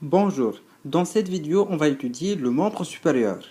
Bonjour, dans cette vidéo, on va étudier le membre supérieur.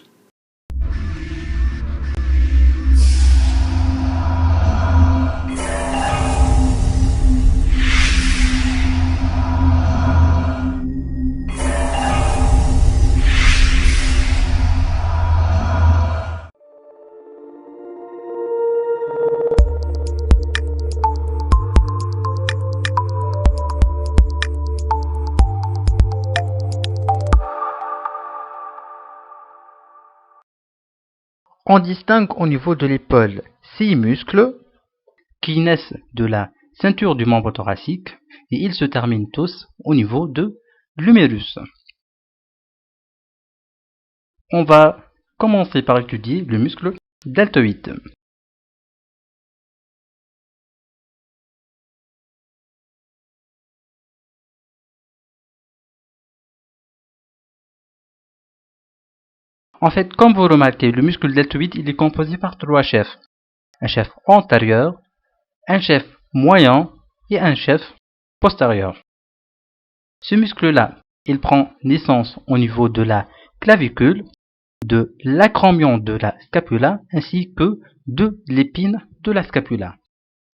On distingue au niveau de l'épaule 6 muscles qui naissent de la ceinture du membre thoracique et ils se terminent tous au niveau de l'humérus. On va commencer par étudier le muscle deltoïde. En fait, comme vous remarquez, le muscle deltoïde il est composé par 3 chefs. Un chef antérieur, un chef moyen et un chef postérieur. Ce muscle-là, il prend naissance au niveau de la clavicule, de l'acromion de la scapula ainsi que de l'épine de la scapula.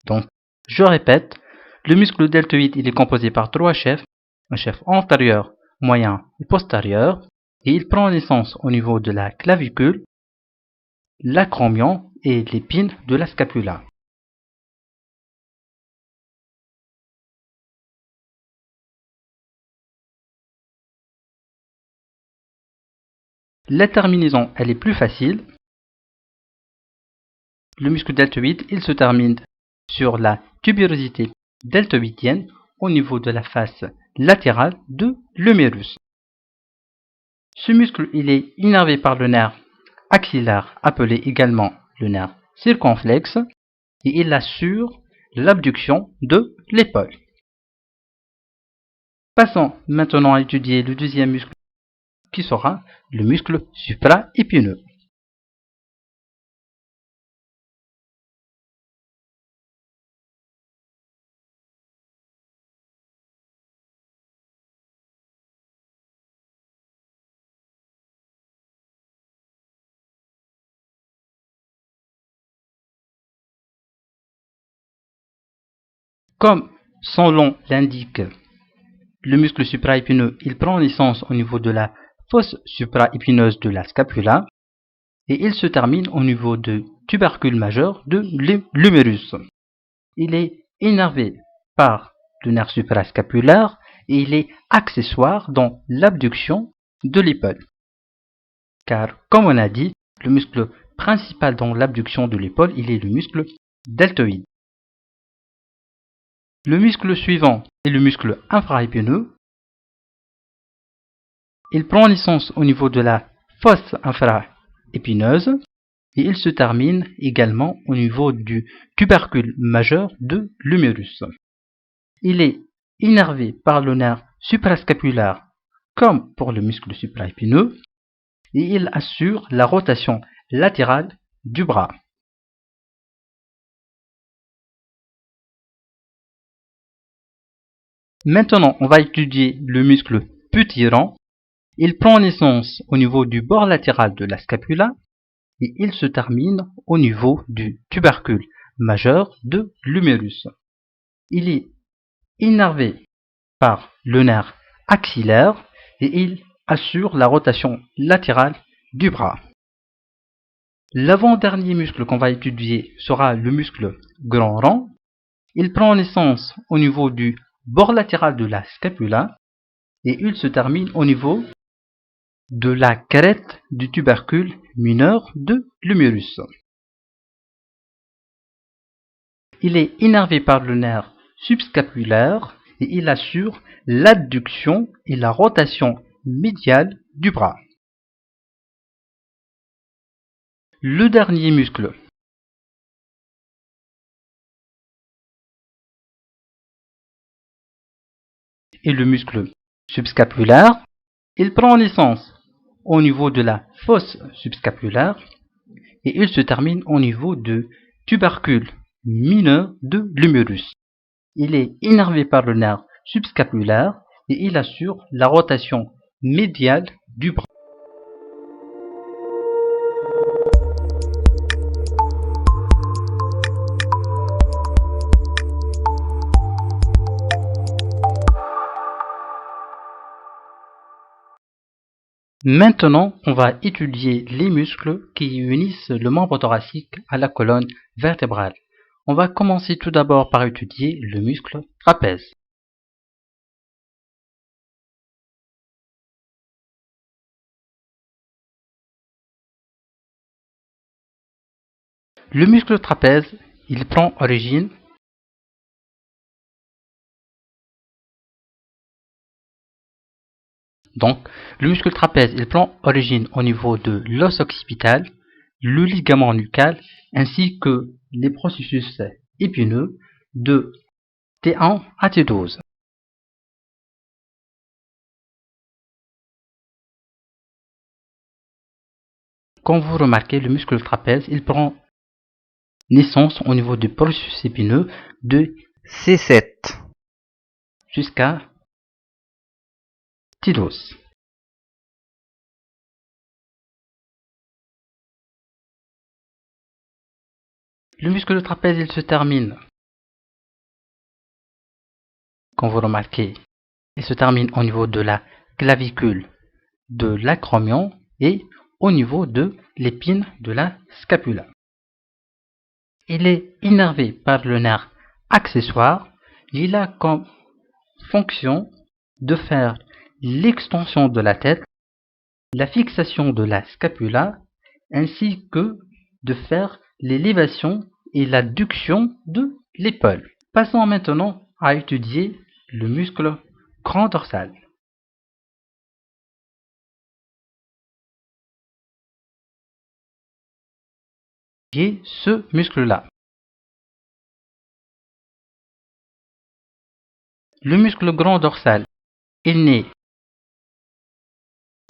Donc, je répète, le muscle deltoïde il est composé par 3 chefs, un chef antérieur, moyen et postérieur, et il prend naissance au niveau de la clavicule, l'acromion et l'épine de la scapula. La terminaison, elle est plus facile. Le muscle deltoïde, il se termine sur la tubérosité deltoïdienne au niveau de la face latérale de l'humérus. Ce muscle, il est innervé par le nerf axillaire, appelé également le nerf circonflexe, et il assure l'abduction de l'épaule. Passons maintenant à étudier le deuxième muscle qui sera le muscle supraépineux. Comme son nom l'indique, le muscle supraépineux, il prend naissance au niveau de la fosse supraépineuse de la scapula et il se termine au niveau du tubercule majeur de l'humérus. Il est innervé par le nerf suprascapulaire et il est accessoire dans l'abduction de l'épaule. Car, comme on a dit, le muscle principal dans l'abduction de l'épaule, il est le muscle deltoïde. Le muscle suivant est le muscle infraépineux. Il prend naissance au niveau de la fosse infraépineuse et il se termine également au niveau du tubercule majeur de l'humérus. Il est innervé par le nerf suprascapulaire comme pour le muscle supraépineux et il assure la rotation latérale du bras. Maintenant, on va étudier le muscle putyrant. Il prend naissance au niveau du bord latéral de la scapula et il se termine au niveau du tubercule majeur de l'humérus. Il est innervé par le nerf axillaire et il assure la rotation latérale du bras. L'avant-dernier muscle qu'on va étudier sera le muscle grand rond. Il prend naissance au niveau du bord latéral de la scapula et il se termine au niveau de la crête du tubercule mineur de l'humérus. Il est innervé par le nerf subscapulaire et il assure l'adduction et la rotation médiale du bras. Le dernier muscle est le muscle subscapulaire. Il prend naissance au niveau de la fosse subscapulaire et il se termine au niveau du tubercule mineur de l'humérus. Il est innervé par le nerf subscapulaire et il assure la rotation médiale du bras. Maintenant, on va étudier les muscles qui unissent le membre thoracique à la colonne vertébrale. On va commencer tout d'abord par étudier le muscle trapèze. Le muscle trapèze, il prend origine le muscle trapèze, il prend origine au niveau de l'os occipital, le ligament nucal, ainsi que les processus épineux de T1 à T12. Comme vous remarquez, le muscle trapèze, il prend naissance au niveau du processus épineux de C7 jusqu'à T12. Le muscle trapèze, il se termine, comme vous remarquez, il se termine au niveau de la clavicule de l'acromion et au niveau de l'épine de la scapula. Il est innervé par le nerf accessoire. Il a comme fonction de faire l'extension de la tête, la fixation de la scapula, ainsi que de faire l'élévation et l'adduction de l'épaule. Passons maintenant à étudier le muscle grand dorsal. Et ce muscle-là. Le muscle grand dorsal, il naît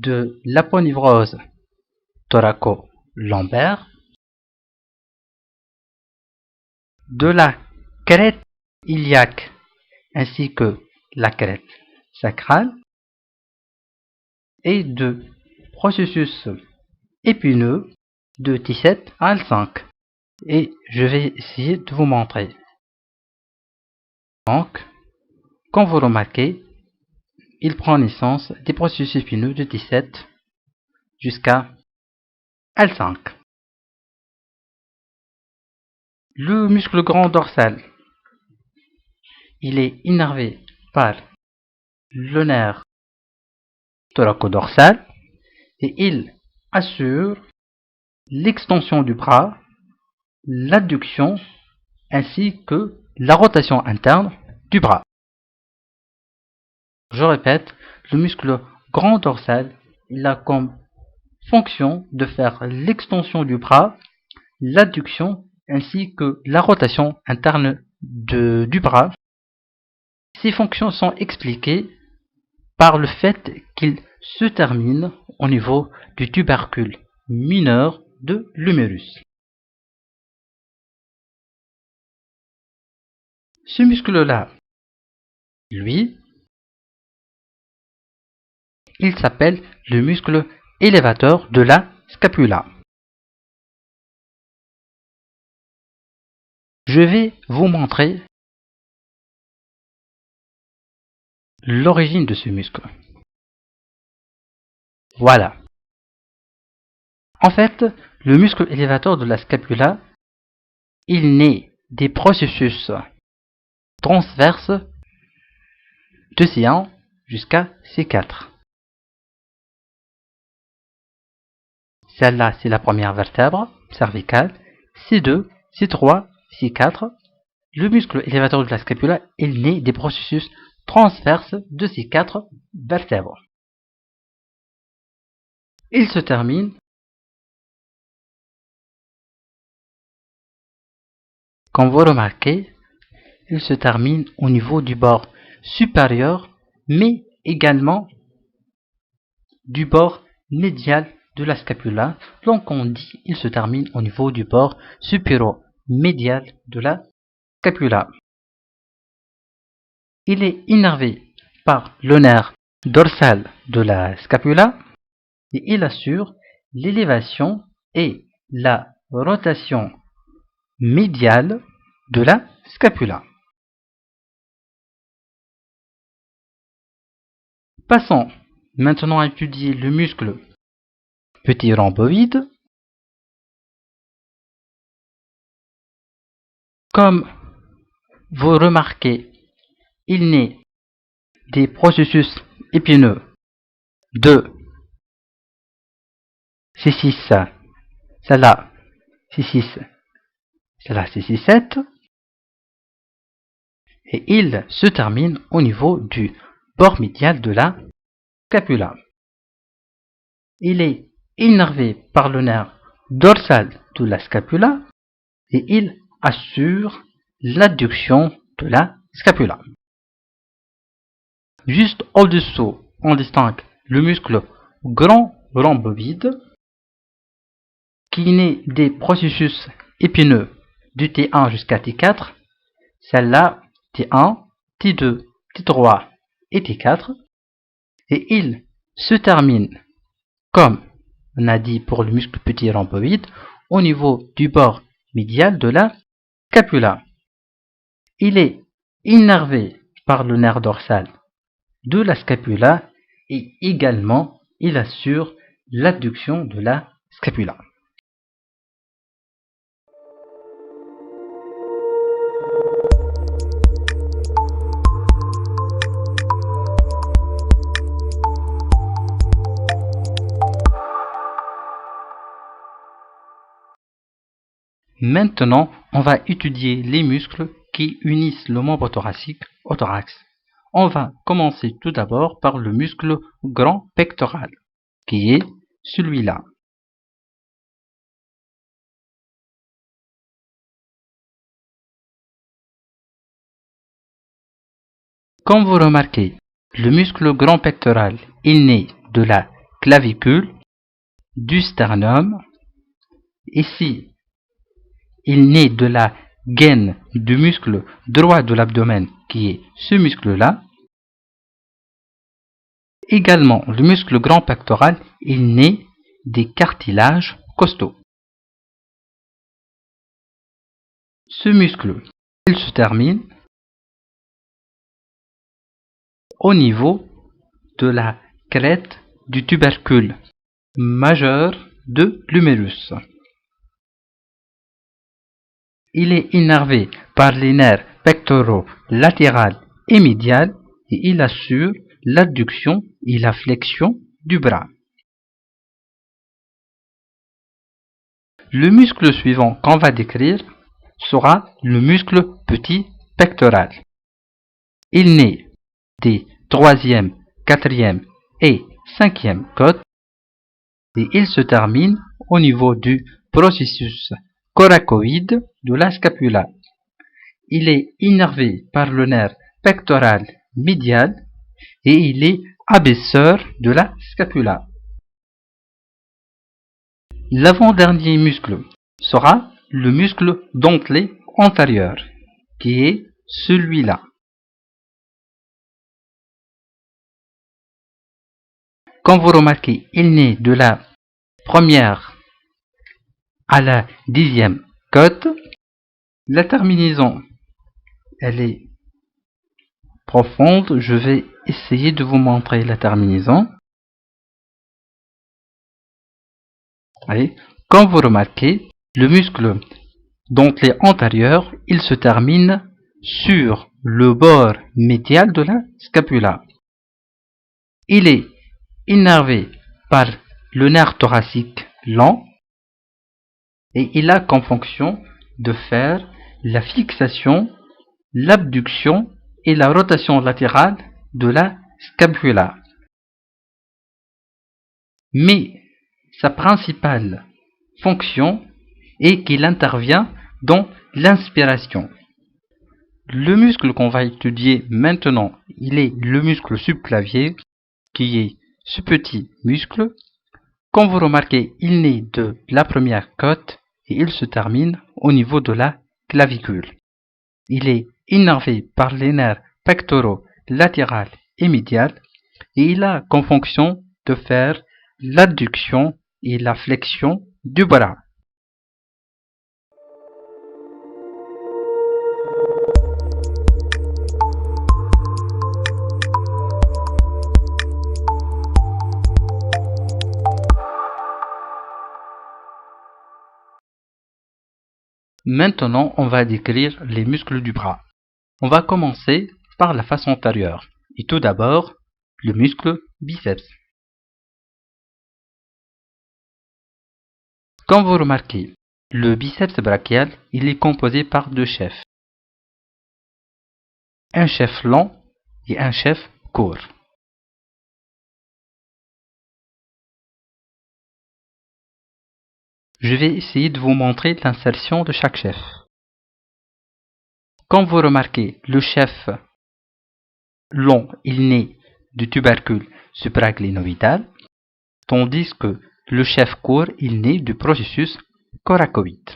de l'aponevrose thoraco-lombaire, de la crête iliaque ainsi que la crête sacrale et de processus épineux de T7 à L5. Et je vais essayer de vous montrer. Donc, comme vous remarquez, il prend naissance des processus épineux de T7 jusqu'à L5. Le muscle grand dorsal, il est innervé par le nerf thoracodorsal et il assure l'extension du bras, l'adduction ainsi que la rotation interne du bras. Je répète, le muscle grand dorsal, il a comme fonction de faire l'extension du bras, l'adduction ainsi que la rotation interne du bras. Ces fonctions sont expliquées par le fait qu'il se termine au niveau du tubercule mineur de l'humérus. Ce muscle-là, lui, il s'appelle le muscle élévateur de la scapula. Je vais vous montrer l'origine de ce muscle. Voilà. En fait, le muscle élévateur de la scapula, il naît des processus transverses de C1 jusqu'à C4. Celle-là, c'est la première vertèbre cervicale. C2, C3, C4. Le muscle élévateur de la scapula, il naît des processus transverses de ces 4 vertèbres. Il se termine, comme vous remarquez, il se termine au niveau du bord supérieur, mais également du bord médial de la scapula. Donc on dit il se termine au niveau du bord supéro-médial de la scapula. Il est innervé par le nerf dorsal de la scapula et il assure l'élévation et la rotation médiale de la scapula. Passons maintenant à étudier le muscle petit rhomboïde. Comme vous remarquez, il naît des processus épineux de C6, celle-là C6, celle-là C6-7 et il se termine au niveau du bord médial de la scapula. Il est innervé par le nerf dorsal de la scapula et il assure l'adduction de la scapula. Juste au-dessous, on distingue le muscle grand rhomboïde qui naît des processus épineux du T1 jusqu'à T4, celle-là T1, T2, T3 et T4, et il se termine, comme on a dit pour le muscle petit rhomboïde, au niveau du bord médial de la scapula. Il est innervé par le nerf dorsal de la scapula et également il assure l'adduction de la scapula. Maintenant, on va étudier les muscles qui unissent le membre thoracique au thorax. On va commencer tout d'abord par le muscle grand pectoral, qui est celui-là. Comme vous remarquez, le muscle grand pectoral il naît de la clavicule, du sternum. Ici, il naît de la gaine du muscle droit de l'abdomen, qui est ce muscle-là. Également, le muscle grand pectoral, il naît des cartilages costaux. Ce muscle, il se termine au niveau de la crête du tubercule majeur de l'humérus. Il est innervé par les nerfs pectoraux latéral et médial et il assure l'adduction et la flexion du bras. Le muscle suivant qu'on va décrire sera le muscle petit pectoral. Il naît des 3e, 4e et 5e côtes et il se termine au niveau du processus coracoïde de la scapula. Il est innervé par le nerf pectoral médial et il est abaisseur de la scapula. L'avant-dernier muscle sera le muscle dentelé antérieur, qui est celui-là. Comme vous remarquez, il naît de la première à la 10e côte. La terminaison, elle est profonde. Je vais essayer de vous montrer la terminaison. Allez. Comme vous remarquez, le muscle dentelé antérieur, il se termine sur le bord médial de la scapula. Il est innervé par le nerf thoracique lent et il a comme fonction de faire la fixation, l'abduction et la rotation latérale de la scapula. Mais sa principale fonction est qu'il intervient dans l'inspiration. Le muscle qu'on va étudier maintenant, il est le muscle subclavier, qui est ce petit muscle. Comme vous remarquez, il naît de la première côte et il se termine au niveau de la clavicule. Il est innervé par les nerfs pectoraux latéral et médial, et il a comme fonction de faire l'adduction et la flexion du bras. Maintenant, on va décrire les muscles du bras. On va commencer par la face antérieure. Et tout d'abord, le muscle biceps. Comme vous remarquez, le biceps brachial, il est composé par deux chefs. Un chef long et un chef court. Je vais essayer de vous montrer l'insertion de chaque chef. Comme vous remarquez, le chef long, il naît du tubercule supraclinoïdal, tandis que le chef court, il naît du processus coracoïde.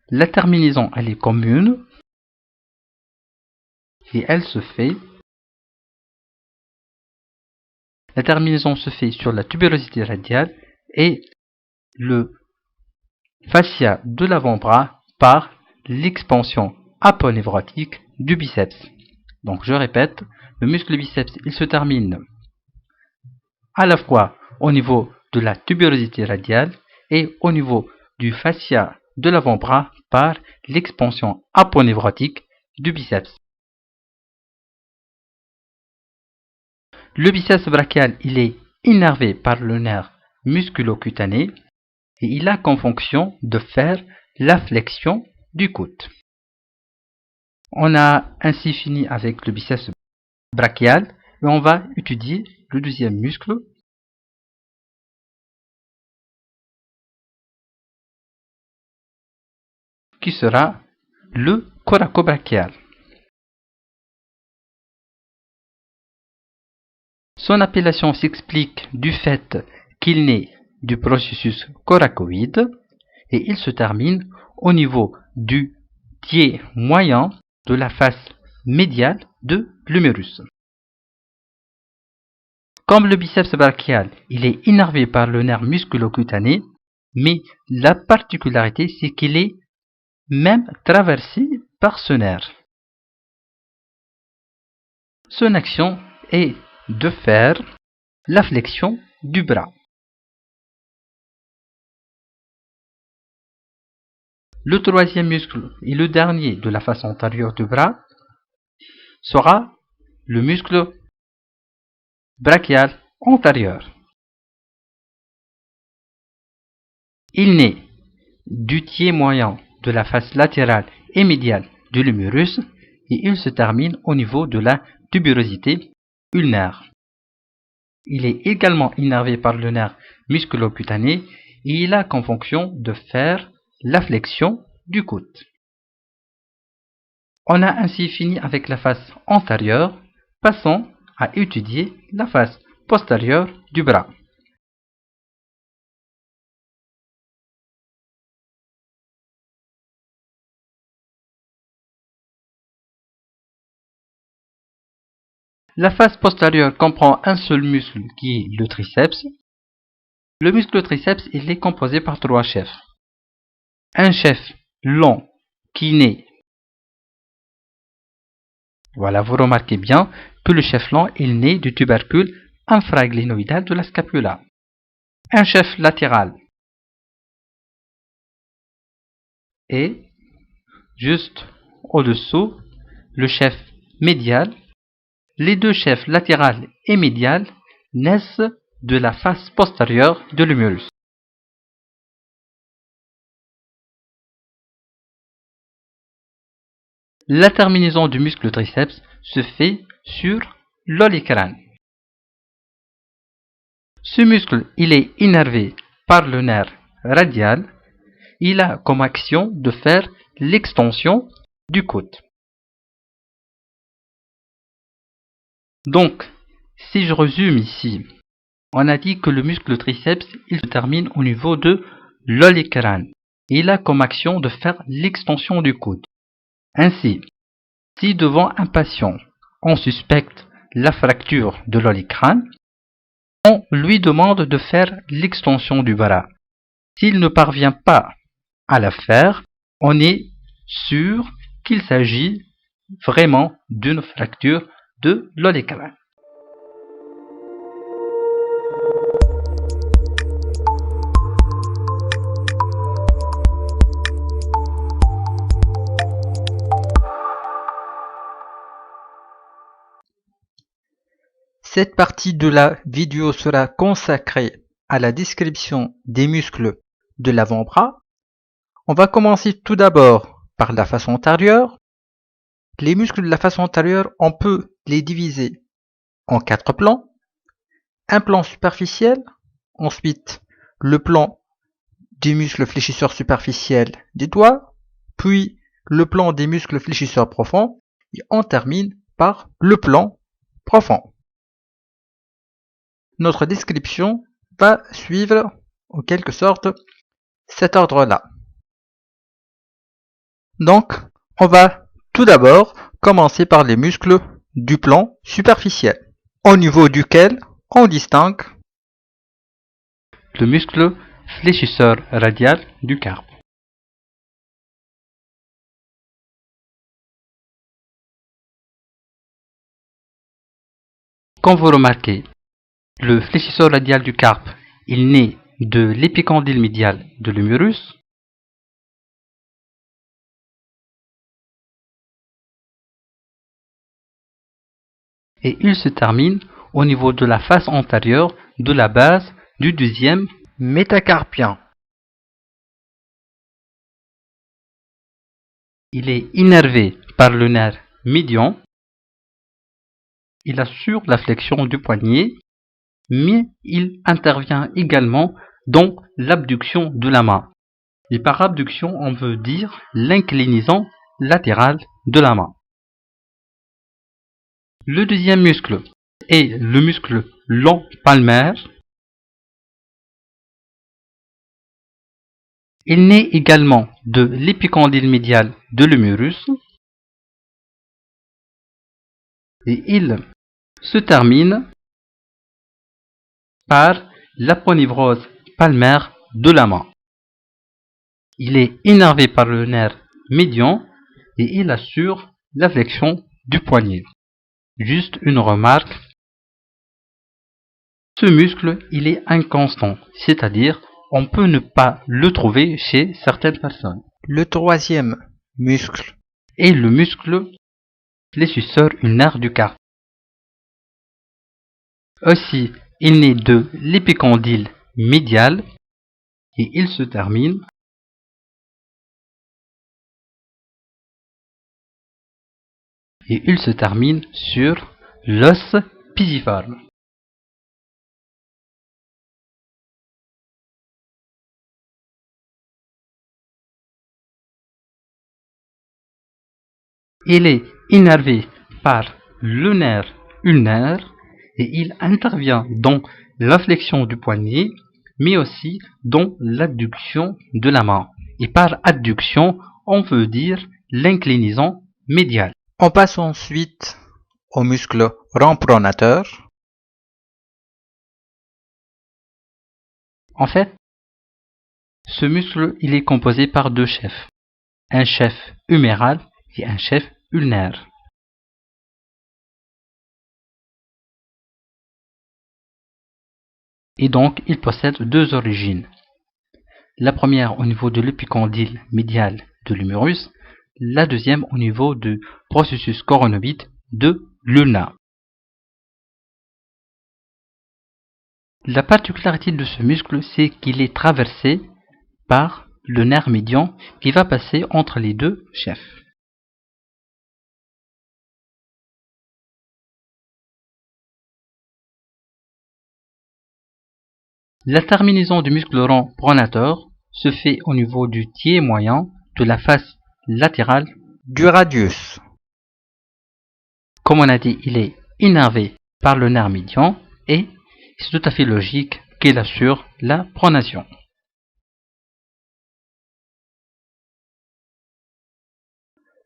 La terminaison, elle est commune et elle se fait. La terminaison se fait sur la tubérosité radiale et le fascia de l'avant-bras par l'expansion aponévrotique du biceps. Donc je répète, le muscle biceps, il se termine à la fois au niveau de la tubérosité radiale et au niveau du fascia de l'avant-bras par l'expansion aponévrotique du biceps. Le biceps brachial, il est innervé par le nerf musculo-cutané et il a comme fonction de faire la flexion du coude. On a ainsi fini avec le biceps brachial et on va étudier le deuxième muscle qui sera le coracobrachial. Son appellation s'explique du fait qu'il naît du processus coracoïde et il se termine au niveau du dié moyen de la face médiale de l'humérus. Comme le biceps brachial, il est innervé par le nerf musculo-cutané, mais la particularité c'est qu'il est même traversé par ce nerf. Son action est de faire la flexion du bras. Le troisième muscle et le dernier de la face antérieure du bras sera le muscle brachial antérieur. Il naît du tiers moyen de la face latérale et médiale de l'humérus et il se termine au niveau de la tubérosité ulnaire. Il est également innervé par le nerf musculo-cutané et il a comme fonction de faire la flexion du coude. On a ainsi fini avec la face antérieure, passons à étudier la face postérieure du bras. La face postérieure comprend un seul muscle qui est le triceps. Le muscle triceps il est composé par trois chefs. Un chef long qui naît. Voilà, vous remarquez bien que le chef long il naît du tubercule infraglinoïdal de la scapula. Un chef latéral. Et juste au-dessous, le chef médial. Les deux chefs latéral et médial naissent de la face postérieure de l'humérus. La terminaison du muscle triceps se fait sur l'olecrane. Ce muscle, il est innervé par le nerf radial. Il a comme action de faire l'extension du coude. Donc, si je résume ici, on a dit que le muscle triceps, il se termine au niveau de l'olecrane. Il a comme action de faire l'extension du coude. Ainsi, Si devant un patient, on suspecte la fracture de l'olecrâne, on lui demande de faire l'extension du bras. S'il ne parvient pas à la faire, on est sûr qu'il s'agit vraiment d'une fracture de l'olecrâne. Cette partie de la vidéo sera consacrée à la description des muscles de l'avant-bras. On va commencer tout d'abord par la face antérieure. Les muscles de la face antérieure, on peut les diviser en 4 plans. Un plan superficiel, ensuite le plan des muscles fléchisseurs superficiels des doigts, puis le plan des muscles fléchisseurs profonds, et on termine par le plan profond. Notre description va suivre en quelque sorte cet ordre-là. Donc, on va tout d'abord commencer par les muscles du plan superficiel, au niveau duquel on distingue le muscle fléchisseur radial du carpe. Comme vous remarquez, le fléchisseur radial du carpe, il naît de l'épicondyle médial de l'humérus. Et il se termine au niveau de la face antérieure de la base du deuxième métacarpien. Il est innervé par le nerf médian. Il assure la flexion du poignet, mais il intervient également dans l'abduction de la main. Et par abduction, on veut dire l'inclinaison latérale de la main. Le deuxième muscle est le muscle long palmaire. Il naît également de l'épicondyle médial de l'humérus et il se termine par l'aponevrose palmaire de la main. Il est innervé par le nerf médian et il assure la flexion du poignet. Juste une remarque, ce muscle il est inconstant, c'est-à-dire on peut ne pas le trouver chez certaines personnes. le troisième muscle Et le muscle fléchisseur ulnaire du carpe. Aussi, il naît de l'épicondyle médial et il se termine sur l'os pisiforme. Il est innervé par le nerf ulnaire et il intervient dans la flexion du poignet, mais aussi dans l'adduction de la main. Et par adduction, on veut dire l'inclinaison médiale. On passe ensuite au muscle rond pronateur. En fait, ce muscle il est composé par deux chefs, un chef huméral et un chef ulnaire. Et donc, il possède deux origines. La première au niveau de l'épicondyle médial de l'humérus, la deuxième au niveau du processus coronoïde de l'ulna. La particularité de ce muscle, c'est qu'il est traversé par le nerf médian qui va passer entre les deux chefs. La terminaison du muscle rond pronateur se fait au niveau du tiers moyen de la face latérale du radius. Comme on a dit, il est innervé par le nerf médian et c'est tout à fait logique qu'il assure la pronation.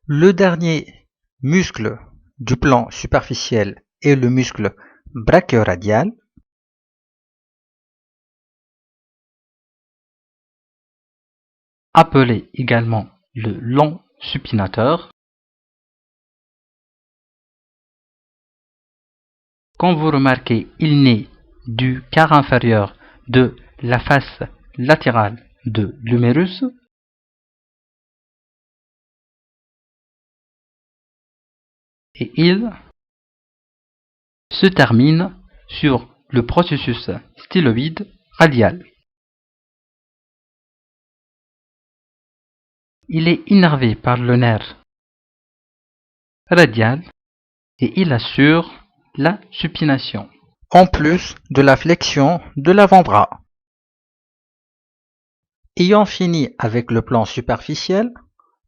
Le dernier muscle du plan superficiel et le muscle brachioradial, appelé également le long supinateur. Comme vous remarquez, il naît du quart inférieur de la face latérale de l'humérus et il se termine sur le processus styloïde radial. Il est innervé par le nerf radial et il assure la supination. en plus de la flexion de l'avant-bras. Ayant fini avec le plan superficiel,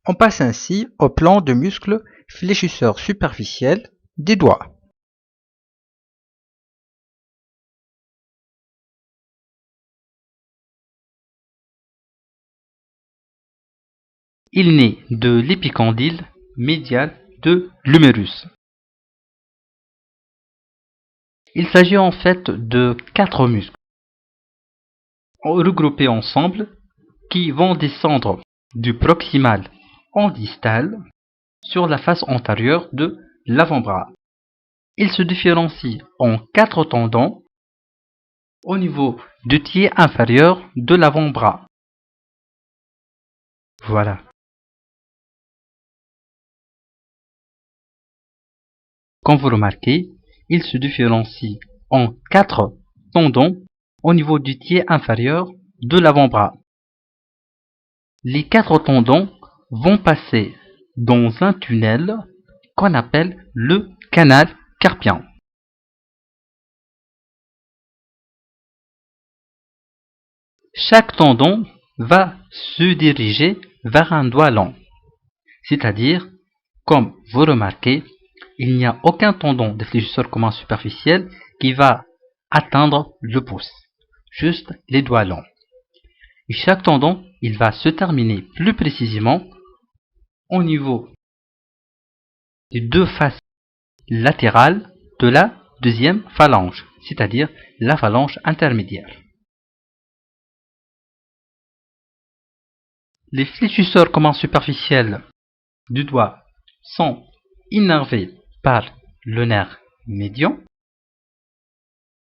on passe ainsi au plan de muscles fléchisseurs superficiels des doigts. Il naît de l'épicondyle médial de l'humérus. Il s'agit en fait de 4 muscles regroupés ensemble qui vont descendre du proximal en distal sur la face antérieure de l'avant-bras. Ils se différencient en 4 tendons au niveau du tiers inférieur de l'avant-bras. Voilà. Comme vous remarquez, ils se différencient en 4 tendons au niveau du tiers inférieur de l'avant-bras. Les 4 tendons vont passer dans un tunnel qu'on appelle le canal carpien. Chaque tendon va se diriger vers un doigt long. C'est-à-dire, comme vous remarquez, il n'y a aucun tendon des fléchisseurs communs superficiels qui va atteindre le pouce, juste les doigts longs. Et chaque tendon, il va se terminer plus précisément au niveau des 2 faces latérales de la deuxième phalange, c'est-à-dire la phalange intermédiaire. Les fléchisseurs communs superficiels du doigt sont innervés par le nerf médian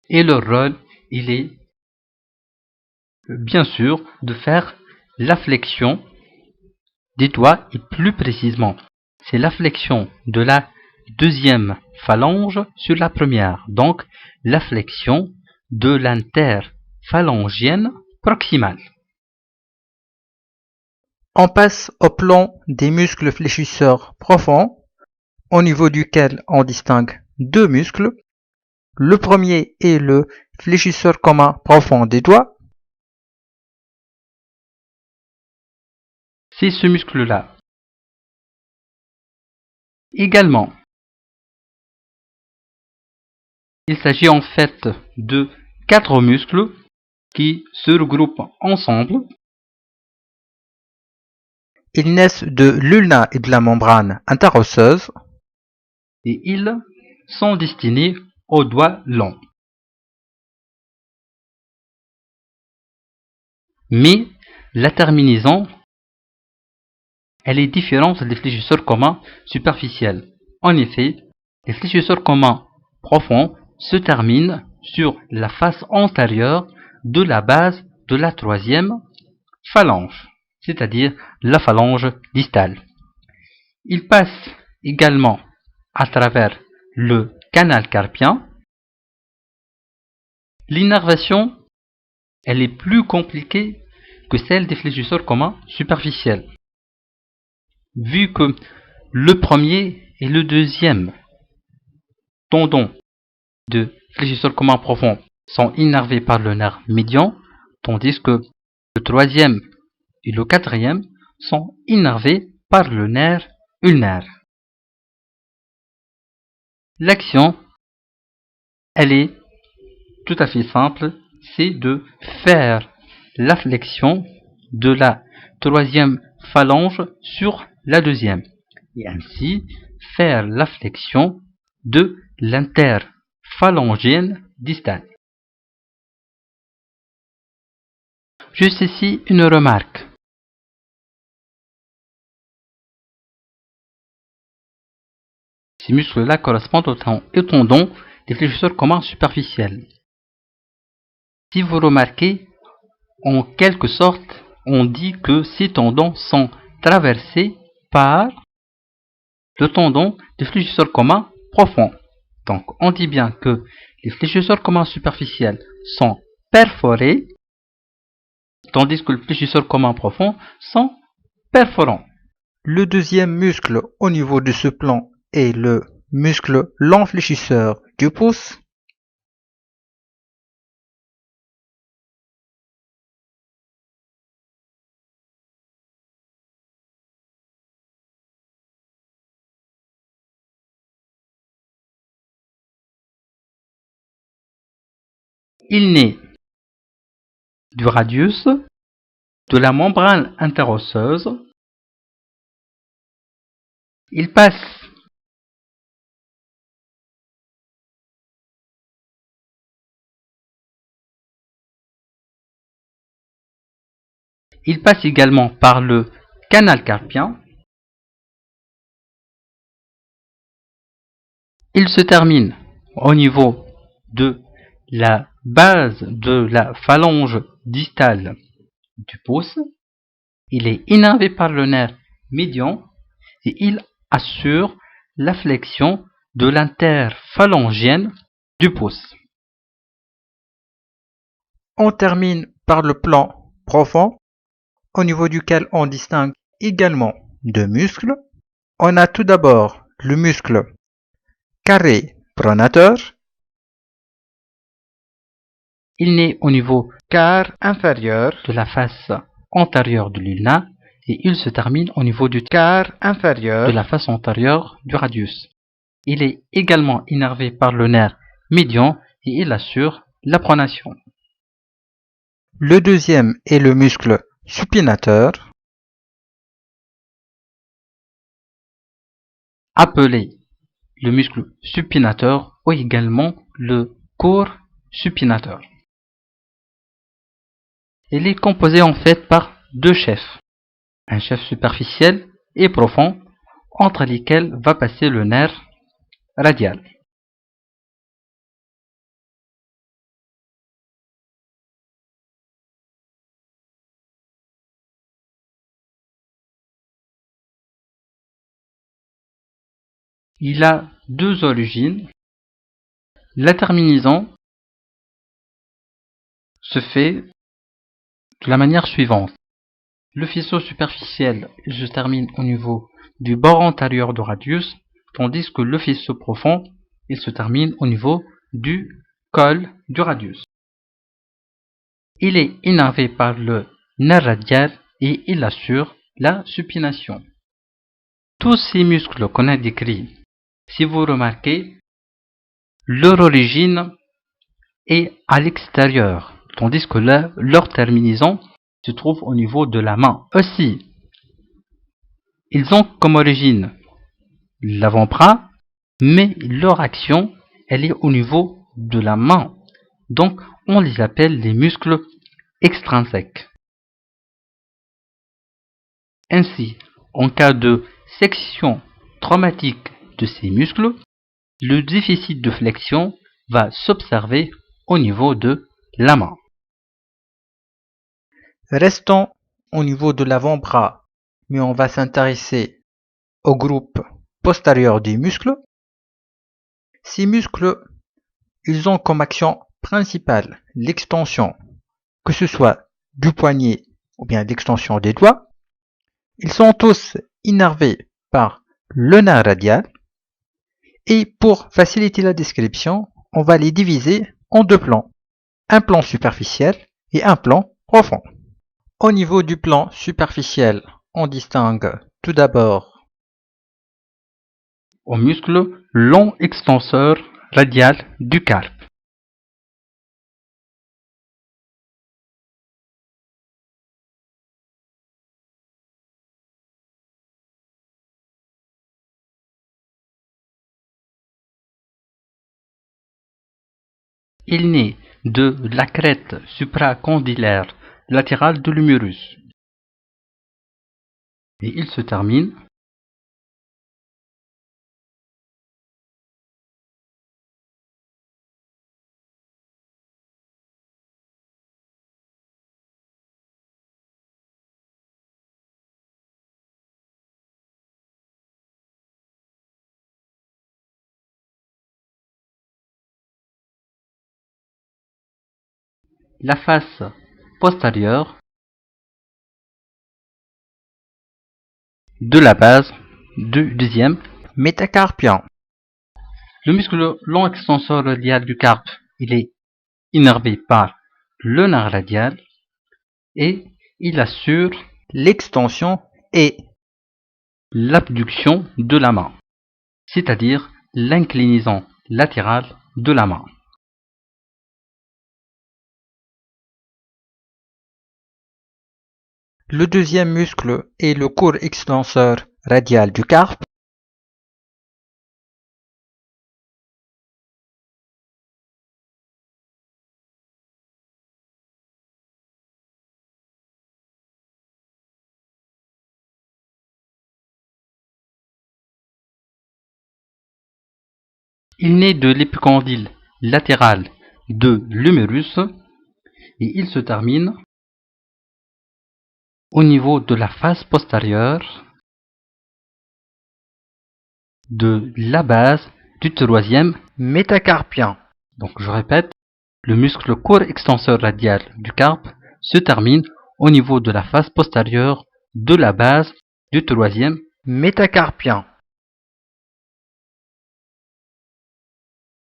et leur rôle, il est bien sûr de faire la flexion des doigts et plus précisément, c'est la flexion de la deuxième phalange sur la première, donc la flexion de l'interphalangienne proximale. On passe au plan des muscles fléchisseurs profonds, au niveau duquel on distingue 2 muscles. Le premier est le fléchisseur commun profond des doigts. C'est ce muscle-là. Également, il s'agit en fait de 4 muscles qui se regroupent ensemble. Ils naissent de l'ulna et de la membrane interosseuse. Et ils sont destinés aux doigts longs. Mais la terminaison, elle est différente des fléchisseurs communs superficiels. En effet, les fléchisseurs communs profonds se terminent sur la face antérieure de la base de la troisième phalange, c'est-à-dire la phalange distale. Ils passent également à travers le canal carpien. L'innervation, elle est plus compliquée que celle des fléchisseurs communs superficiels, vu que le premier et le deuxième tendons de fléchisseurs communs profonds sont innervés par le nerf médian, tandis que le troisième et le quatrième sont innervés par le nerf ulnaire. L'action, elle est tout à fait simple, c'est de faire la flexion de la troisième phalange sur la deuxième, et ainsi faire la flexion de l'interphalangienne distale. Juste ici, une remarque. Ces muscles-là correspondent au tendon des fléchisseurs communs superficiels. Si vous remarquez, en quelque sorte, on dit que ces tendons sont traversés par le tendon des fléchisseurs communs profonds. Donc, on dit bien que les fléchisseurs communs superficiels sont perforés, tandis que les fléchisseurs communs profonds sont perforants. Le deuxième muscle au niveau de ce plan est le muscle long fléchisseur du pouce. Il naît du radius, de la membrane interosseuse. Il passe également par le canal carpien. Il se termine au niveau de la base de la phalange distale du pouce. Il est innervé par le nerf médian et il assure la flexion de l'interphalangienne du pouce. On termine par le plan profond, au niveau duquel on distingue également deux muscles. On a tout d'abord le muscle carré pronateur. Il naît au niveau quart inférieur de la face antérieure de l'ulna et il se termine au niveau du quart inférieur de la face antérieure du radius. Il est également innervé par le nerf médian et il assure la pronation. Le deuxième est le muscle supinateur, appelé le muscle supinateur ou également le court supinateur. Il est composé en fait par deux chefs, un chef superficiel et profond entre lesquels va passer le nerf radial. Il a deux origines. La terminaison se fait de la manière suivante. Le faisceau superficiel se termine au niveau du bord antérieur du radius, tandis que le faisceau profond il se termine au niveau du col du radius. Il est innervé par le nerf radial et il assure la supination. Tous ces muscles qu'on a décrits, si vous remarquez, leur origine est à l'extérieur, tandis que leur terminaison se trouve au niveau de la main. Aussi, ils ont comme origine l'avant-bras, mais leur action, elle est au niveau de la main. Donc, on les appelle les muscles extrinsèques. Ainsi, en cas de section traumatique de ces muscles, le déficit de flexion va s'observer au niveau de la main. Restons au niveau de l'avant-bras, mais on va s'intéresser au groupe postérieur des muscles. Ces muscles, ils ont comme action principale l'extension, que ce soit du poignet ou bien l'extension des doigts. Ils sont tous innervés par le nerf radial. Et pour faciliter la description, on va les diviser en deux plans. Un plan superficiel et un plan profond. Au niveau du plan superficiel, on distingue tout d'abord au muscle long extenseur radial du carpe. Il naît de la crête supracondylaire latérale de l'humérus. Et il se termine la face postérieure de la base du deuxième métacarpien. Le muscle long extenseur radial du carpe, il est innervé par le nerf radial et il assure L'extension et l'abduction de la main, c'est-à-dire l'inclinaison latérale de la main. le deuxième muscle est le court extenseur radial du carpe. Il naît de l'épicondyle latéral de l'humérus et il se termine au niveau de la face postérieure de la base du troisième Métacarpien. Donc je répète, le muscle court extenseur radial du carpe se termine au niveau de la face postérieure de la base du troisième. Métacarpien.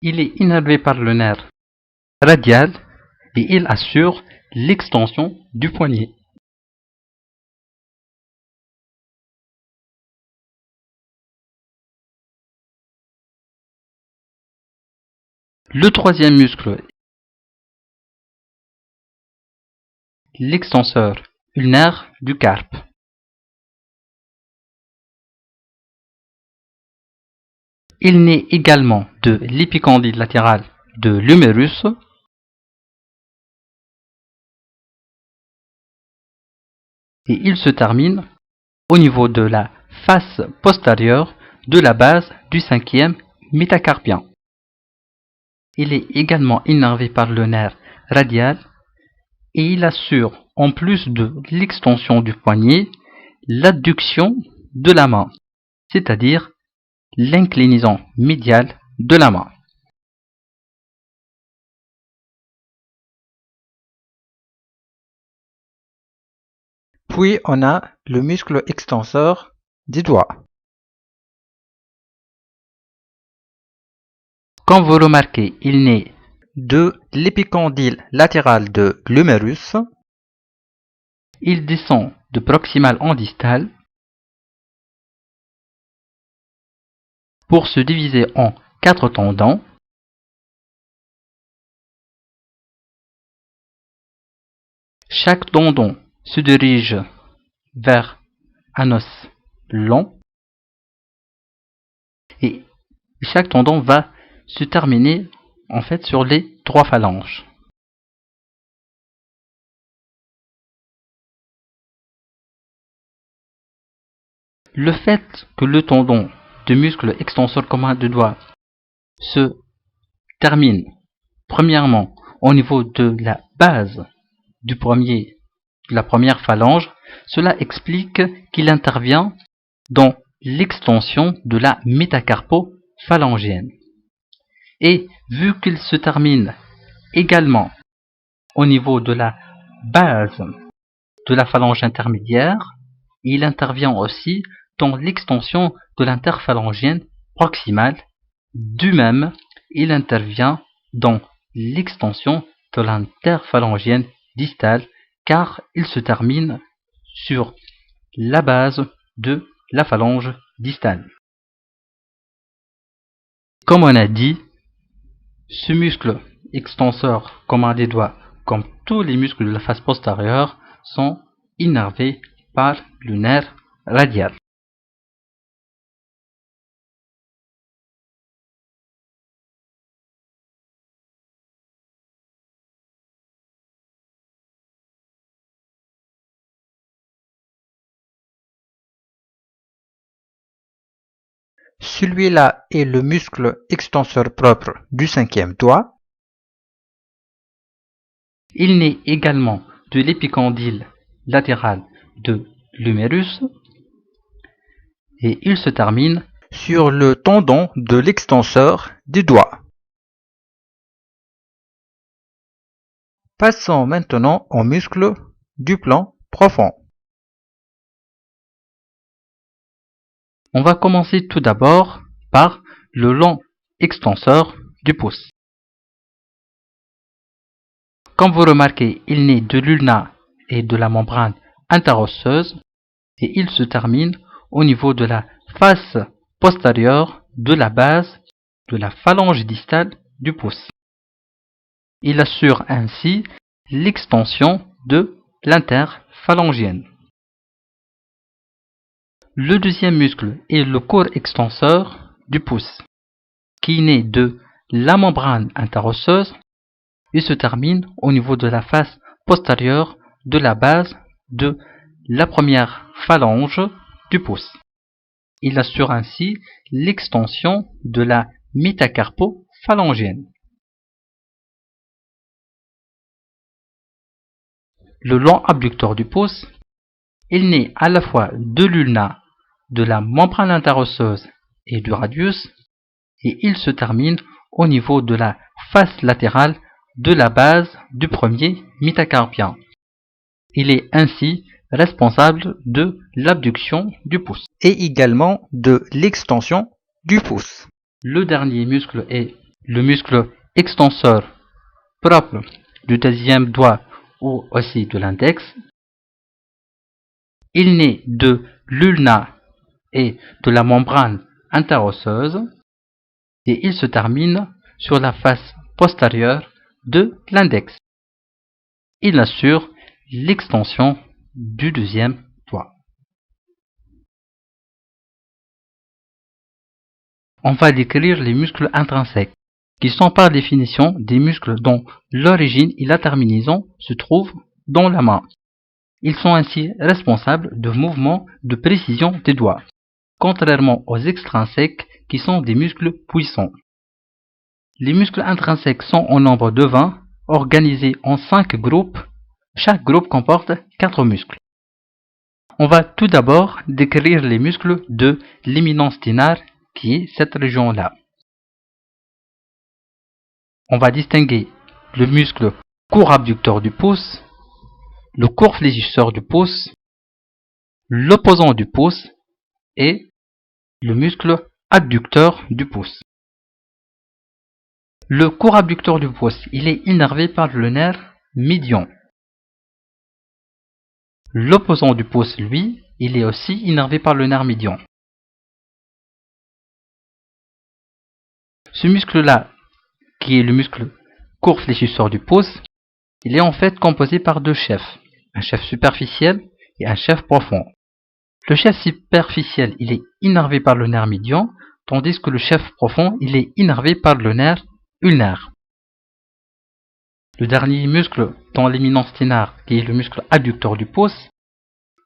Il est innervé par le nerf radial et il assure l'extension du poignet. Le troisième muscle, l'extenseur ulnaire du carpe. Il naît également de l'épicondyle latéral de l'humérus et il se termine au niveau de la face postérieure de la base du cinquième métacarpien. Il est également innervé par le nerf radial et il assure, en plus de l'extension du poignet, l'adduction de la main, c'est-à-dire l'inclinaison médiale de la main. Puis on a le muscle extenseur des doigts. Comme vous remarquez, il naît de l'épicondyle latéral de l'humérus. Il descend de proximal en distal pour se diviser en 4 tendons. Chaque tendon se dirige vers un os long et chaque tendon va se terminer en fait sur les 3 phalanges. Le fait que le tendon de muscle extenseur commun de doigt se termine premièrement au niveau de la base de la première phalange, cela explique qu'il intervient dans l'extension de la métacarpophalangienne. Et vu qu'il se termine également au niveau de la base de la phalange intermédiaire, il intervient aussi dans l'extension de l'interphalangienne proximale. Du même, il intervient dans l'extension de l'interphalangienne distale car il se termine sur la base de la phalange distale. Comme on a dit, ce muscle extenseur commun des doigts, comme tous les muscles de la face postérieure, sont innervés par le nerf radial. Celui-là est le muscle extenseur propre du cinquième doigt. Il naît également de l'épicondyle latéral de l'humérus et il se termine sur le tendon de l'extenseur des doigts. Passons maintenant au muscle du plan profond. On va commencer tout d'abord par le long extenseur du pouce. Comme vous remarquez, il naît de l'ulna et de la membrane interosseuse et il se termine au niveau de la face postérieure de la base de la phalange distale du pouce. Il assure ainsi l'extension de l'interphalangienne. Le deuxième muscle est le corps extenseur du pouce, qui naît de la membrane interosseuse et se termine au niveau de la face postérieure de la base de la première phalange du pouce. Il assure ainsi l'extension de la métacarpophalangienne. Le long abducteur du pouce, il naît à la fois de l'ulna, de la membrane interosseuse et du radius, et il se termine au niveau de la face latérale de la base du premier métacarpien. Il est ainsi responsable de l'abduction du pouce. Et également de l'extension du pouce. Le dernier muscle est le muscle extenseur propre du deuxième doigt ou aussi de l'index. Il naît de l'ulna et de la membrane interosseuse et il se termine sur la face postérieure de l'index. Il assure l'extension du deuxième doigt. On va décrire les muscles intrinsèques, qui sont par définition des muscles dont l'origine et la terminaison se trouvent dans la main. Ils sont ainsi responsables de mouvements de précision des doigts, contrairement aux extrinsèques qui sont des muscles puissants. Les muscles intrinsèques sont au nombre de 20, organisés en 5 groupes. Chaque groupe comporte 4 muscles. On va tout d'abord décrire les muscles de l'éminence thénare, qui est cette région-là. On va distinguer le muscle court abducteur du pouce, le court fléchisseur du pouce, l'opposant du pouce et le muscle adducteur du pouce. Le court abducteur du pouce, il est innervé par le nerf médian. L'opposant du pouce, lui, il est aussi innervé par le nerf médian. Ce muscle-là, qui est le muscle court fléchisseur du pouce, il est en fait composé par deux chefs, un chef superficiel et un chef profond. Le chef superficiel, il est innervé par le nerf médian, tandis que le chef profond, il est innervé par le nerf ulnaire. Le dernier muscle dans l'éminence thénare, qui est le muscle adducteur du pouce,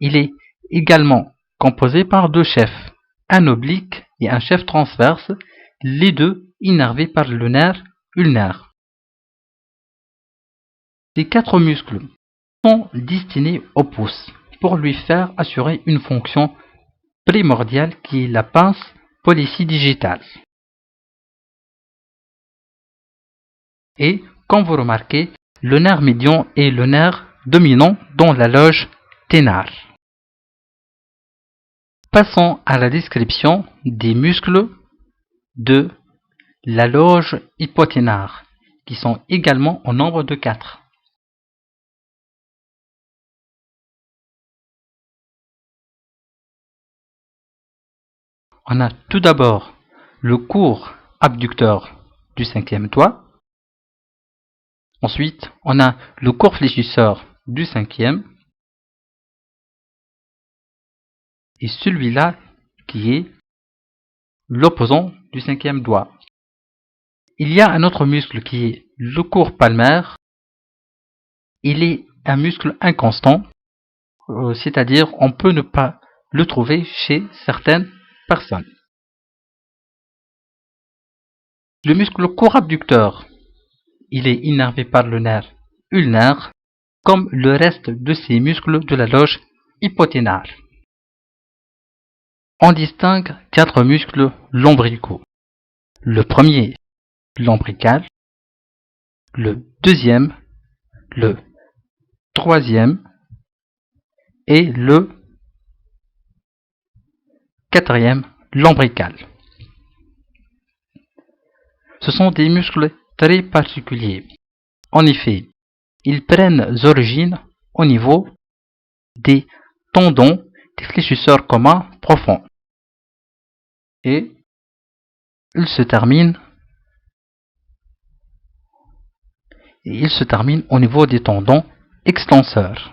il est également composé par deux chefs, un oblique et un chef transverse, les deux innervés par le nerf ulnaire. Ces 4 muscles sont destinés au pouce pour lui faire assurer une fonction primordiale qui est la pince polycidigitale. Et comme vous remarquez, le nerf médian est le nerf dominant dans la loge thénare. Passons à la description des muscles de la loge hypothénare, qui sont également au nombre de 4. On a tout d'abord le court abducteur du cinquième doigt. Ensuite, on a le court fléchisseur du cinquième. Et celui-là qui est l'opposant du cinquième doigt. Il y a un autre muscle qui est le court palmaire. Il est un muscle inconstant, c'est-à-dire on peut ne pas le trouver chez certaines personnes. Le muscle co-abducteur, il est innervé par le nerf ulnaire, comme le reste de ces muscles de la loge hypothénale. On distingue 4 muscles lombricaux. Le premier, l'ombilical, le deuxième, le troisième et le quatrième, l'ombilical. Ce sont des muscles très particuliers. En effet, ils prennent origine au niveau des tendons des fléchisseurs communs profonds et ils se terminent au niveau des tendons extenseurs.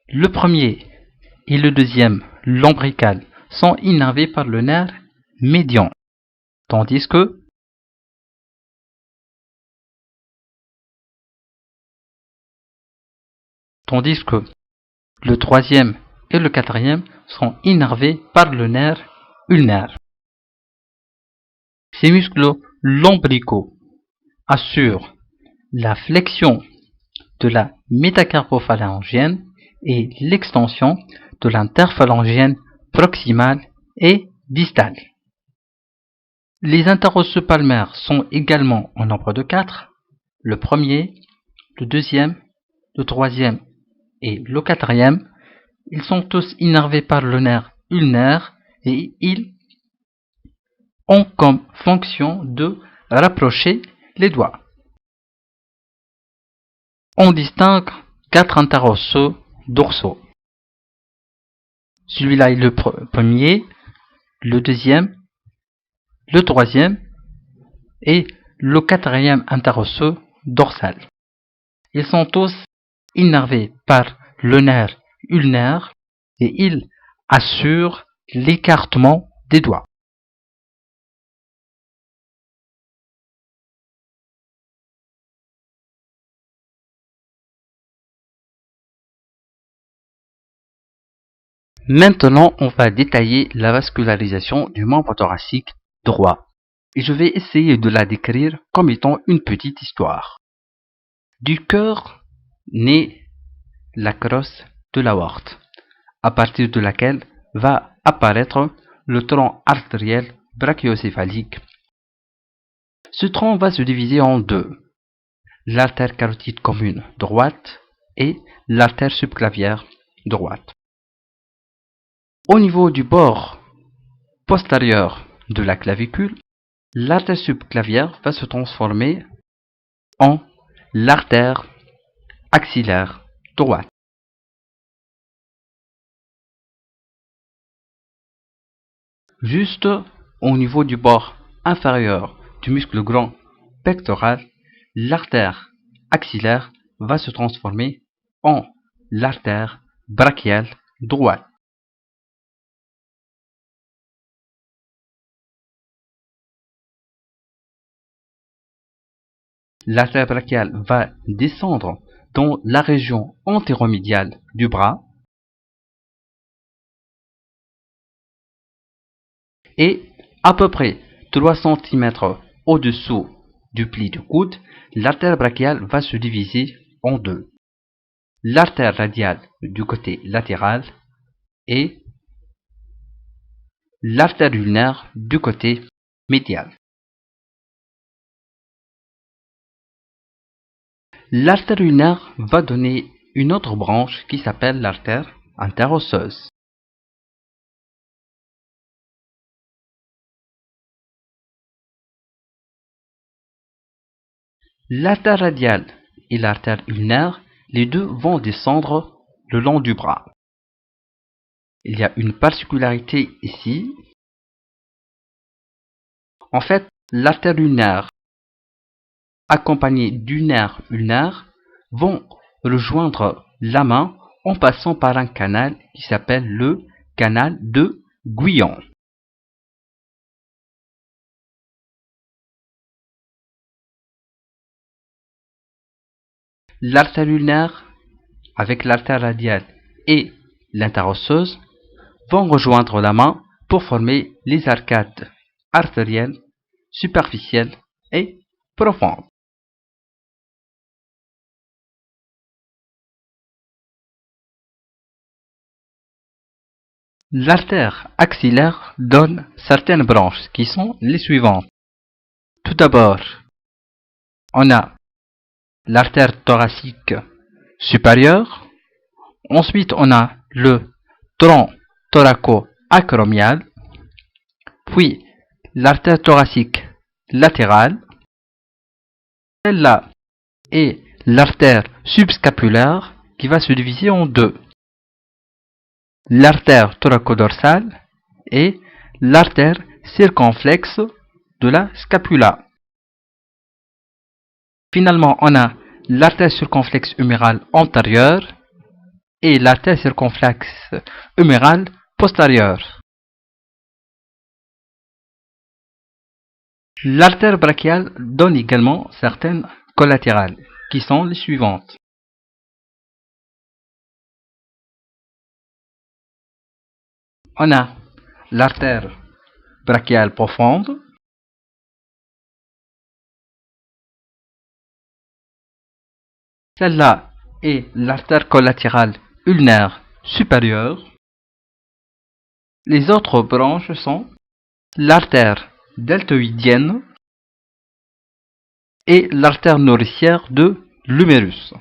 Le premier et le deuxième, l'ombilical, sont innervés par le nerf médian, tandis que le troisième et le quatrième sont innervés par le nerf ulnaire. Ces muscles lombricaux assurent la flexion de la métacarpophalangienne et l'extension de l'interphalangienne proximale et distale. Les interosseux palmaires sont également en nombre de 4. Le premier, le deuxième, le troisième et le quatrième, ils sont tous innervés par le nerf ulnaire et ils ont comme fonction de rapprocher les doigts. On distingue 4 interosseux dorsaux. Celui-là est le premier, le deuxième, le troisième et le quatrième interosseux dorsal. Ils sont tous innervés par le nerf ulnaire et ils assurent l'écartement des doigts. Maintenant, on va détailler la vascularisation du membre thoracique droit. Et je vais essayer de la décrire comme étant une petite histoire. Du cœur naît la crosse de l'aorte, à partir de laquelle va apparaître le tronc artériel brachiocéphalique. Ce tronc va se diviser en deux, l'artère carotide commune droite et l'artère subclavière droite. Au niveau du bord postérieur de la clavicule, l'artère subclavière va se transformer en l'artère axillaire droite. Juste au niveau du bord inférieur du muscle grand pectoral, l'artère axillaire va se transformer en l'artère brachiale droite. L'artère brachiale va descendre dans la région antéromédiale du bras et à peu près 3 cm au-dessous du pli du coude, l'artère brachiale va se diviser en deux. L'artère radiale du côté latéral et l'artère ulnaire du côté médial. L'artère ulnaire va donner une autre branche qui s'appelle l'artère interosseuse. L'artère radiale et l'artère ulnaire, les deux vont descendre le long du bras. Il y a une particularité ici. En fait, l'artère ulnaire accompagnée du nerf ulnaire vont rejoindre la main en passant par un canal qui s'appelle le canal de Guyon. L'artère ulnaire avec l'artère radiale et l'interosseuse vont rejoindre la main pour former les arcades artérielles, superficielles et profondes. L'artère axillaire donne certaines branches qui sont les suivantes. Tout d'abord, on a l'artère thoracique supérieure. Ensuite, on a le tronc thoraco-acromial, puis l'artère thoracique latérale. Celle-là est l'artère subscapulaire qui va se diviser en deux. L'artère thoracodorsale et l'artère circonflexe de la scapula. Finalement, on a l'artère circonflexe humérale antérieure et l'artère circonflexe humérale postérieure. L'artère brachiale donne également certaines collatérales, qui sont les suivantes. On a l'artère brachiale profonde, celle-là est l'artère collatérale ulnaire supérieure. Les autres branches sont l'artère deltoïdienne et l'artère nourricière de l'humérus.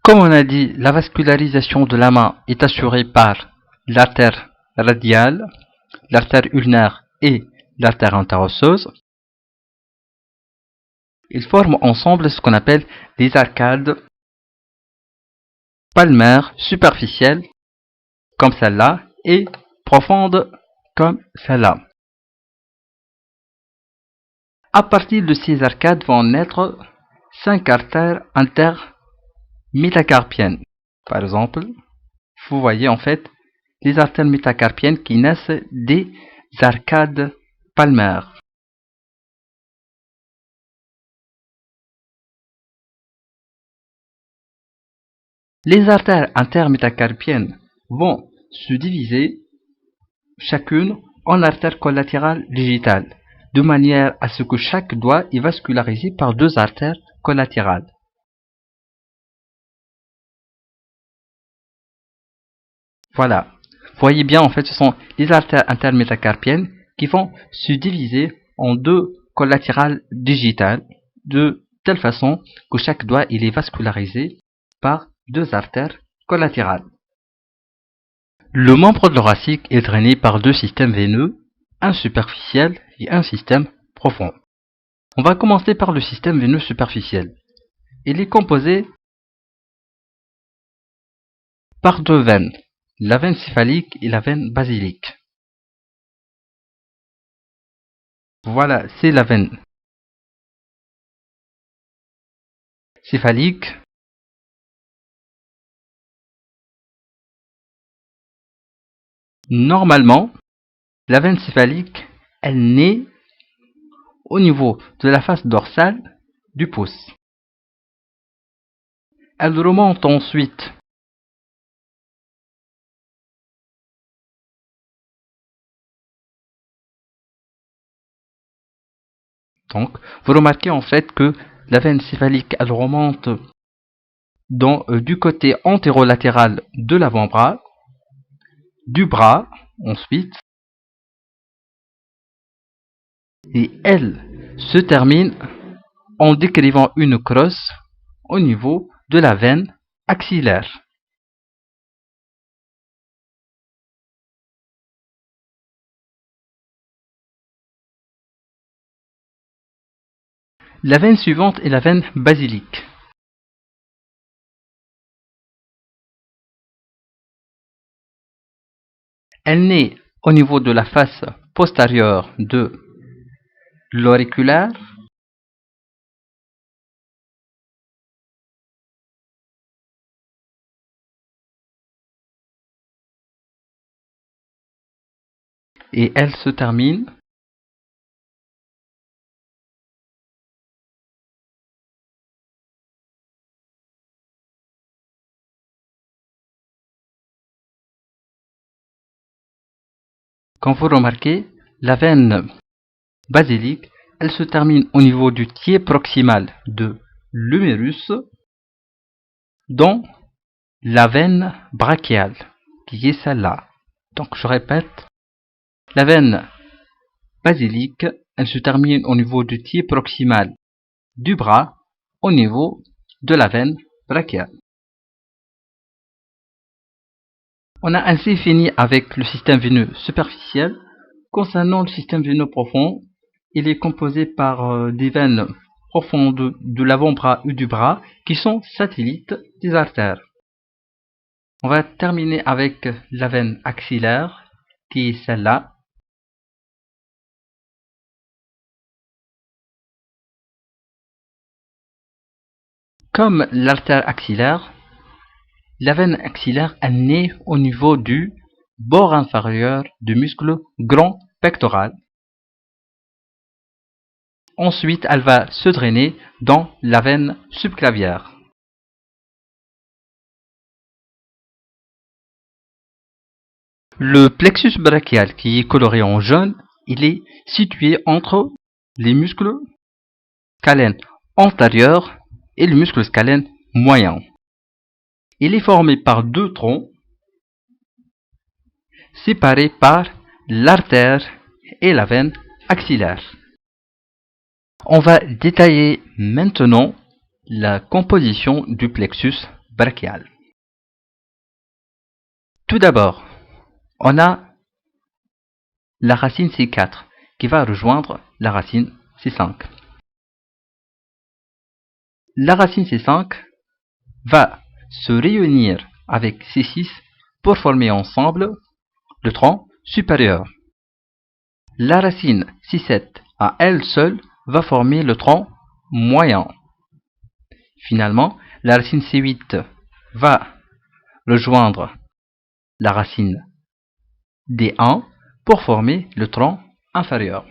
Comme on a dit, la vascularisation de la main est assurée par l'artère radiale, l'artère ulnaire et l'artère interosseuse. Ils forment ensemble ce qu'on appelle les arcades palmaires superficielles, comme celle-là, et profondes, comme celle-là. À partir de ces arcades vont naître 5 artères intermétacarpiennes. Par exemple, vous voyez en fait les artères métacarpiennes qui naissent des arcades palmaires. Les artères intermétacarpiennes vont se diviser chacune en artères collatérales digitales, de manière à ce que chaque doigt est vascularisé par 2 artères collatérales. Voilà. Vous voyez bien, en fait, ce sont les artères intermétacarpiennes qui vont se diviser en 2 collatérales digitales, de telle façon que chaque doigt il est vascularisé par 2 artères collatérales. Le membre thoracique est drainé par 2 systèmes veineux, un superficiel et un système profond. On va commencer par le système veineux superficiel. Il est composé par 2 veines, la veine céphalique et la veine basilique. Voilà, c'est la veine céphalique. Normalement, la veine céphalique, elle naît au niveau de la face dorsale du pouce. Elle remonte ensuite donc, vous remarquez en fait que la veine céphalique, elle remonte du côté antérolatéral de l'avant-bras, du bras ensuite, et elle se termine en décrivant une crosse au niveau de la veine axillaire. La veine suivante est la veine basilique. Elle naît au niveau de la face postérieure de l'auriculaire. et elle se termine Comme vous remarquez, la veine basilique, elle se termine au niveau du tiers proximal de l'humérus dans la veine brachiale, qui est celle-là. Donc je répète, la veine basilique, elle se termine au niveau du tiers proximal du bras, au niveau de la veine brachiale. On a ainsi fini avec le système veineux superficiel. Concernant le système veineux profond, il est composé par des veines profondes de l'avant-bras ou du bras qui sont satellites des artères. On va terminer avec la veine axillaire qui est celle-là. Comme l'artère axillaire, la veine axillaire elle naît au niveau du bord inférieur du muscle grand pectoral. Ensuite, elle va se drainer dans la veine subclavière. Le plexus brachial qui est coloré en jaune, il est situé entre les muscles scalènes antérieurs et le muscle scalène moyen. Il est formé par deux troncs séparés par l'artère et la veine axillaire. On va détailler maintenant la composition du plexus brachial. Tout d'abord, on a la racine C4 qui va rejoindre la racine C5. La racine C5 va se réunir avec C6 pour former ensemble le tronc supérieur. La racine C7 à elle seule va former le tronc moyen. Finalement, la racine C8 va rejoindre la racine D1 pour former le tronc inférieur.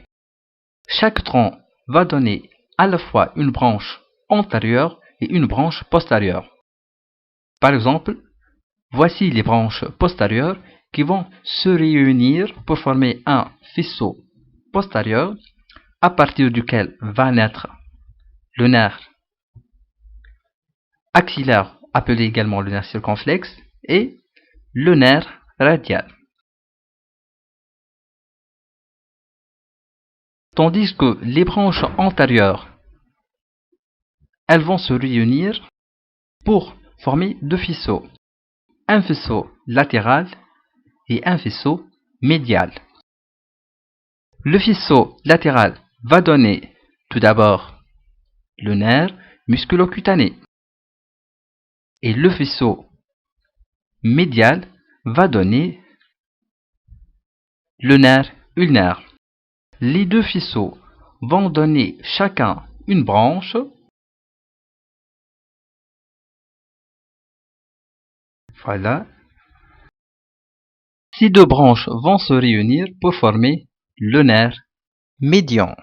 Chaque tronc va donner à la fois une branche antérieure et une branche postérieure. Par exemple, voici les branches postérieures qui vont se réunir pour former un faisceau postérieur à partir duquel va naître le nerf axillaire, appelé également le nerf circonflexe, et le nerf radial. Tandis que les branches antérieures, elles vont se réunir pour former deux faisceaux. Un faisceau latéral et un faisceau médial. Le faisceau latéral va donner tout d'abord le nerf musculocutané. Et le faisceau médial va donner le nerf ulnaire. Les deux faisceaux vont donner chacun une branche. Voilà. Ces deux branches vont se réunir pour former le nerf médian.